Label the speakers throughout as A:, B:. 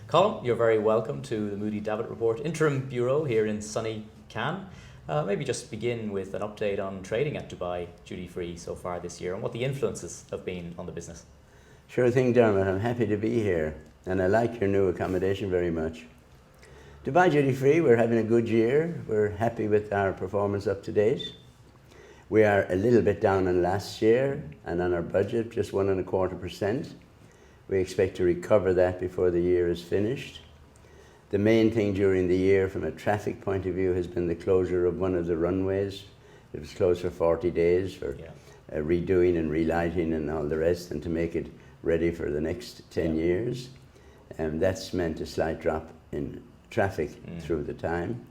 A: Colm, you're very welcome to the Moodie Davitt Report Interim Bureau here in sunny Cannes. Maybe just begin with an update on trading at Dubai Duty Free so far this year and what the influences have been on the business.
B: Sure thing, Dermot. I'm happy to be here and I like your new accommodation very much. Dubai Duty Free, we're having a good year. We're happy with our performance up to date. We are a little bit down on last year and on our budget, just 1.25%. We expect to recover that before the year is finished. The main thing during the year from a traffic point of view has been the closure of one of the runways. It was closed for 40 days for redoing and relighting and all the rest, and to make it ready for the next 10 years. And that's meant a slight drop in traffic through the time.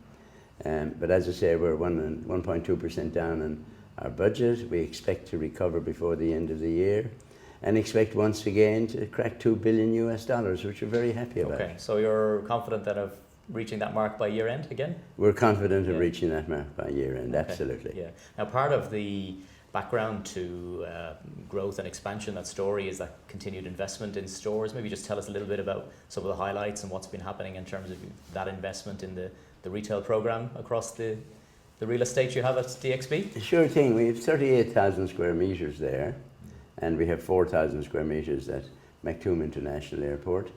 B: But as I say, we're 1.2% down on our budget. We expect to recover before the end of the year and expect once again to crack $2 billion, which we're very happy about.
A: Okay, so you're confident that of reaching that mark by year end again?
B: We're confident of reaching that mark by year end, absolutely.
A: Yeah. Now, part of the background to growth and expansion, that story, is that continued investment in stores. Maybe just tell us a little bit about some of the highlights and what's been happening in terms of that investment in the retail program across the real estate you have at DXB.
B: Sure thing. We have 38,000 square meters there, and we have 4,000 square meters at Mcloughlin International Airport.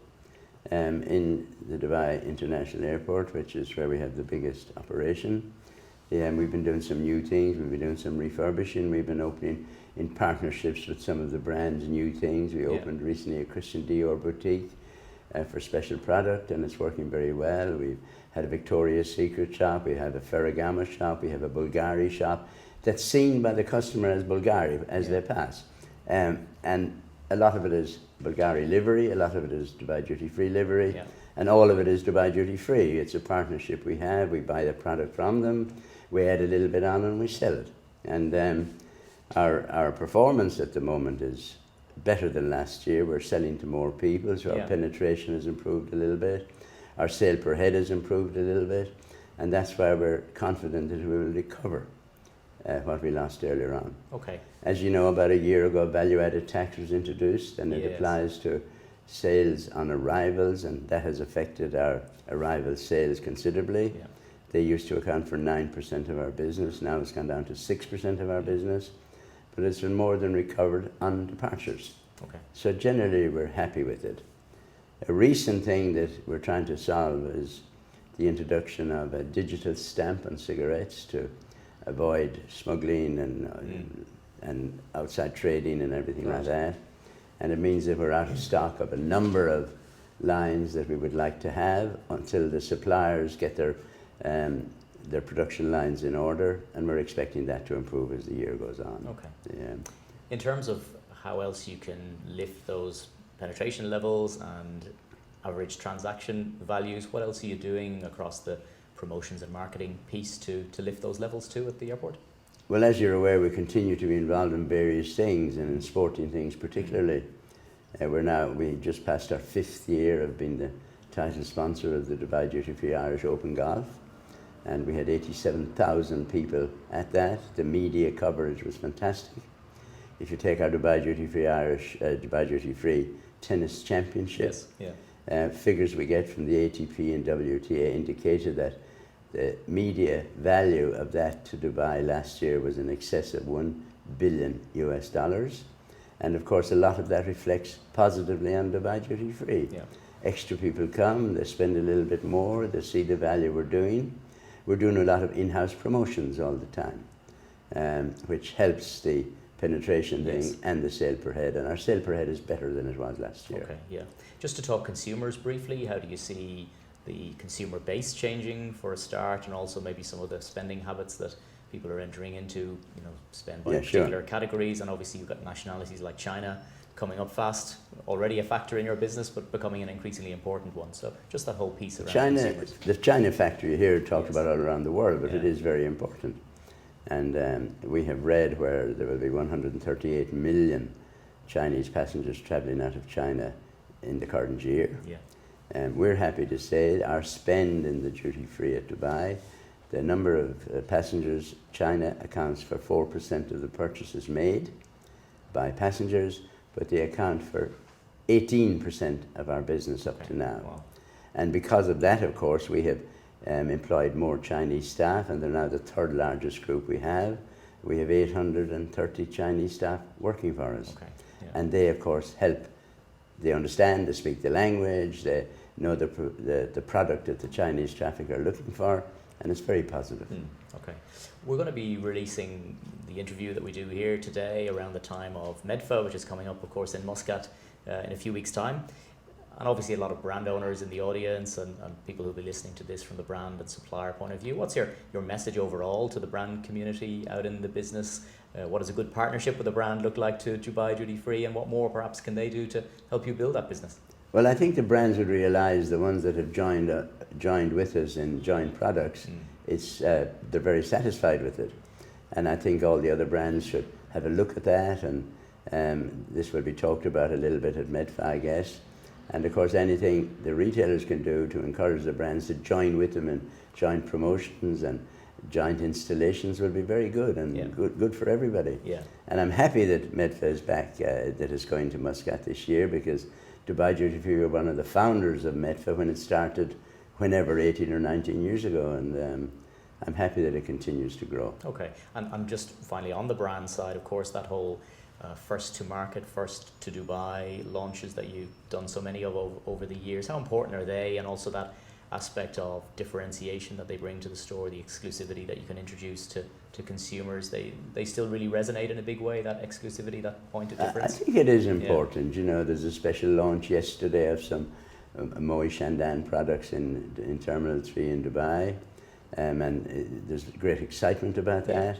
B: In the Dubai International Airport, which is where we have the biggest operation. We've been doing some new things. We've been doing some refurbishing. We've been opening in partnerships with some of the brands new things. We opened recently a Christian Dior boutique for special product, and it's working very well. We've had a Victoria's Secret shop. We have a Ferragamo shop. We have a Bulgari shop that's seen by the customer as Bulgari as they pass. And a lot of it is Bulgari livery, a lot of it is Dubai Duty Free livery, and all of it is Dubai Duty Free. It's a partnership we have. We buy the product from them, we add a little bit on and we sell it. And our performance at the moment is better than last year. We're selling to more people, so our penetration has improved a little bit. Our sale per head has improved a little bit, and that's why we're confident that we will recover what we lost earlier on.
A: Okay.
B: As you know, about a year ago, value-added tax was introduced, and it applies to sales on arrivals, and that has affected our arrival sales considerably. They used to account for 9% of our business. Now it's gone down to 6% of our business, but it's been more than recovered on departures.
A: Okay.
B: So generally, we're happy with it. A recent thing that we're trying to solve is the introduction of a digital stamp on cigarettes to avoid smuggling and outside trading and everything like that. And it means that we're out of stock of a number of lines that we would like to have until the suppliers get their production lines in order, and we're expecting that to improve as the year goes on.
A: Okay. In terms of how else you can lift those penetration levels and average transaction values, what else are you doing across the promotions and marketing piece to lift those levels too at the airport?
B: Well, as you're aware, we continue to be involved in various things, and in sporting things particularly. We just passed our 5th year of being the title sponsor of the Dubai Duty Free Irish Open Golf, and we had 87,000 people at that. The media coverage was fantastic. If you take our Dubai Duty Free Tennis Championships, figures we get from the ATP and WTA indicated that the media value of that to Dubai last year was in excess of $1 billion. And of course, a lot of that reflects positively on Dubai Duty Free. Extra people come, they spend a little bit more, they see the value we're doing. We're doing a lot of in-house promotions all the time, which helps the penetration thing and the sale per head. And our sale per head is better than it was last year.
A: Okay, Just to talk consumers briefly, how do you see the consumer base changing for a start, and also maybe some of the spending habits that people are entering into, spend by particular categories? And obviously you've got nationalities like China coming up fast, already a factor in your business, but becoming an increasingly important one. So just that whole piece around consumers.
B: The China factor you hear talked about all around the world, but it is very important. And we have read where there will be 138 million Chinese passengers traveling out of China in the current year. And we're happy to say our spend in the duty free at Dubai, the number of passengers, China accounts for 4% of the purchases made by passengers, but they account for 18% of our business up to now.
A: Wow.
B: And because of that, of course, we have employed more Chinese staff, and they're now the third largest group we have. We have 830 Chinese staff working for us.
A: Okay. Yeah.
B: And they, of course, help. They understand, they speak the language, they know the product that the Chinese traffic are looking for, and it's very positive.
A: Okay. We're going to be releasing the interview that we do here today around the time of MEDFA, which is coming up, of course, in Muscat in a few weeks' time. And obviously a lot of brand owners in the audience and people who'll be listening to this from the brand and supplier point of view. What's your message overall to the brand community out in the business? What does a good partnership with a brand look like to Dubai Duty Free, and what more perhaps can they do to help you build that business?
B: Well, I think the brands would realise, the ones that have joined with us in joint products, they're very satisfied with it. And I think all the other brands should have a look at that, and this will be talked about a little bit at MEDFA, I guess. And of course, anything the retailers can do to encourage the brands to join with them in joint promotions and joint installations will be very good, and good for everybody.
A: Yeah.
B: And I'm happy that MEDFA is back, that is going to Muscat this year, because Dubai Duty Free were one of the founders of MEDFA when it started, 18 or 19 years ago, and I'm happy that it continues to grow.
A: Okay, and just finally on the brand side, of course, that whole first to market, first to Dubai launches that you've done so many of over the years, how important are they, and also that aspect of differentiation that they bring to the store, the exclusivity that you can introduce to consumers, they still really resonate in a big way, that exclusivity, that point of difference?
B: I think it is important. You know, there's a special launch yesterday of some Moe Shandan products in Terminal 3 in Dubai, and there's great excitement about that.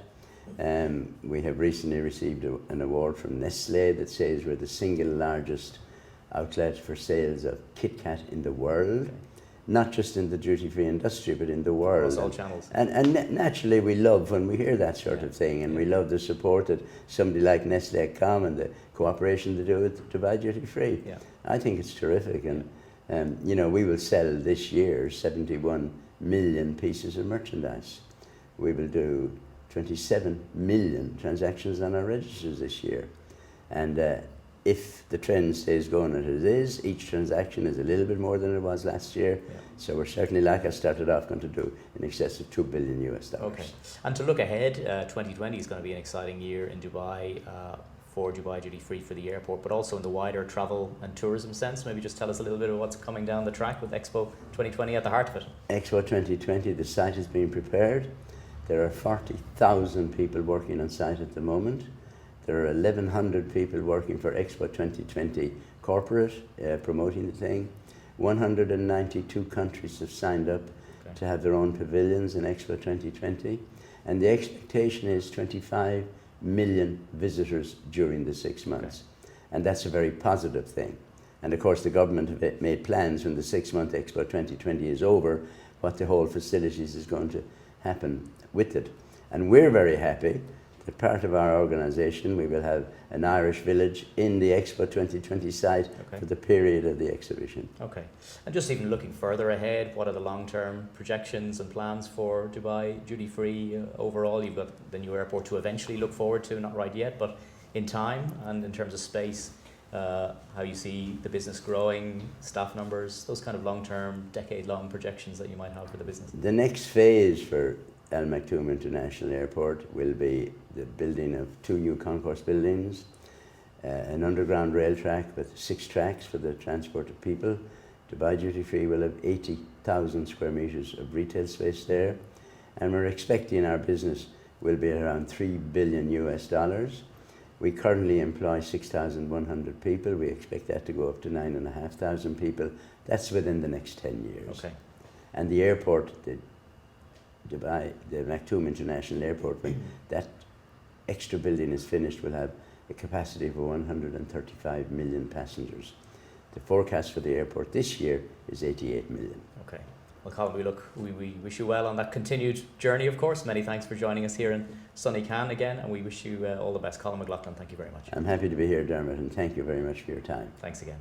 B: We have recently received an award from Nestle that says we're the single largest outlet for sales of Kit Kat in the world. Okay. Not just in the duty-free industry, but in the world.
A: Across all channels.
B: And naturally we love when we hear that sort of thing, and we love the support that somebody like Nestle Colm and the cooperation they do with Dubai Duty Free. Yeah. I think it's terrific, and you know, we will sell this year 71 million pieces of merchandise. We will do 27 million transactions on our registers this year, and if the trend stays going as it is, each transaction is a little bit more than it was last year. Yeah. So we're certainly, like I started off, going to do in excess of $2 billion US.
A: Okay, and to look ahead, 2020 is going to be an exciting year in Dubai for Dubai Duty Free for the airport, but also in the wider travel and tourism sense. Maybe just tell us a little bit of what's coming down the track with Expo 2020 at the heart of it.
B: Expo 2020, the site is being prepared. There are 40,000 people working on site at the moment. There are 1,100 people working for Expo 2020 corporate, promoting the thing. 192 countries have signed up to have their own pavilions in Expo 2020. And the expectation is 25 million visitors during the 6 months. And that's a very positive thing. And of course the government have made plans when the 6-month Expo 2020 is over, what the whole facilities is going to happen with it. And we're very happy that part of our organisation, we will have an Irish village in the Expo 2020 site for the period of the exhibition. Okay.
A: And just even looking further ahead, what are the long-term projections and plans for Dubai Duty Free overall? You've got the new airport to eventually look forward to, not right yet, but in time and in terms of space, how you see the business growing, staff numbers, those kind of long-term, decade-long projections that you might have for the business.
B: The next phase for Al Maktoum International Airport will be the building of 2 new concourse buildings, an underground rail track with 6 tracks for the transport of people. Dubai Duty Free will have 80,000 square metres of retail space there, and we're expecting our business will be around $3 billion US. We currently employ 6,100 people. We expect that to go up to 9,500 people. That's within the next 10 years. Okay. And the airport, the Maktoum International Airport, when that extra building is finished, will have a capacity for 135 million passengers. The forecast for the airport this year is 88 million.
A: Okay. Well, Colm, we wish you well on that continued journey, of course. Many thanks for joining us here in sunny Cannes again, and we wish you all the best. Colm Mcloughlin, thank you very much.
B: I'm happy to be here, Dermot, and thank you very much for your time.
A: Thanks again.